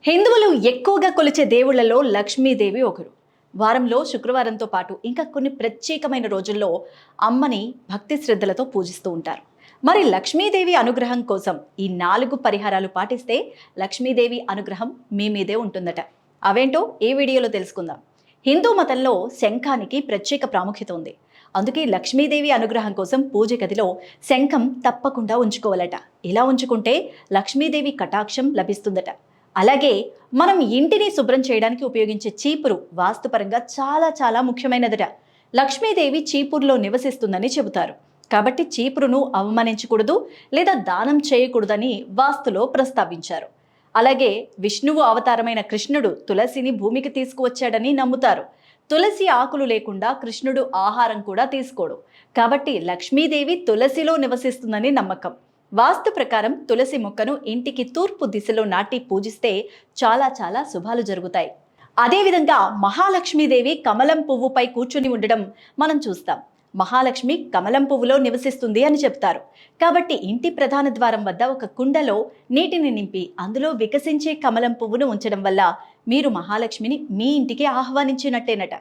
హిందువులు ఎక్కువగా కొలిచే దేవుళ్లలో లక్ష్మీదేవి ఒకరు. వారంలో శుక్రవారంతో పాటు ఇంకా కొన్ని ప్రత్యేకమైన రోజుల్లో అమ్మని భక్తి శ్రద్ధలతో పూజిస్తూ ఉంటారు. మరి లక్ష్మీదేవి అనుగ్రహం కోసం ఈ 4 పరిహారాలు పాటిస్తే లక్ష్మీదేవి అనుగ్రహం మీ మీదే ఉంటుందట. అవేంటో ఈ వీడియోలో తెలుసుకుందాం. హిందూ మతంలో శంఖానికి ప్రత్యేక ప్రాముఖ్యత ఉంది. అందుకే లక్ష్మీదేవి అనుగ్రహం కోసం పూజ గదిలో శంఖం తప్పకుండా ఉంచుకోవాలట. ఇలా ఉంచుకుంటే లక్ష్మీదేవి కటాక్షం లభిస్తుందట. అలాగే మనం ఇంటిని శుభ్రం చేయడానికి ఉపయోగించే చీపురు వాస్తుపరంగా చాలా చాలా ముఖ్యమైనదట. లక్ష్మీదేవి చీపురులో నివసిస్తుందని చెబుతారు. కాబట్టి చీపురును అవమానించకూడదు లేదా దానం చేయకూడదని వాస్తులో ప్రస్తావించారు. అలాగే విష్ణువు అవతారమైన కృష్ణుడు తులసిని భూమికి తీసుకువచ్చాడని నమ్ముతారు. తులసి ఆకులు లేకుండా కృష్ణుడు ఆహారం కూడా తీసుకోడు. కాబట్టి లక్ష్మీదేవి తులసిలో నివసిస్తుందని నమ్మకం. వాస్తు ప్రకారం తులసి మొక్కను ఇంటికి తూర్పు దిశలో నాటి పూజిస్తే చాలా చాలా శుభాలు జరుగుతాయి. అదేవిధంగా మహాలక్ష్మీదేవి కమలం పువ్వుపై కూర్చుని ఉండడం మనం చూస్తాం. మహాలక్ష్మి కమలం పువ్వులో నివసిస్తుంది అని చెప్తారు. కాబట్టి ఇంటి ప్రధాన ద్వారం వద్ద ఒక కుండలో నీటిని నింపి అందులో వికసించే కమలం పువ్వును ఉంచడం వల్ల మీరు మహాలక్ష్మిని మీ ఇంటికి ఆహ్వానించినట్టేనట.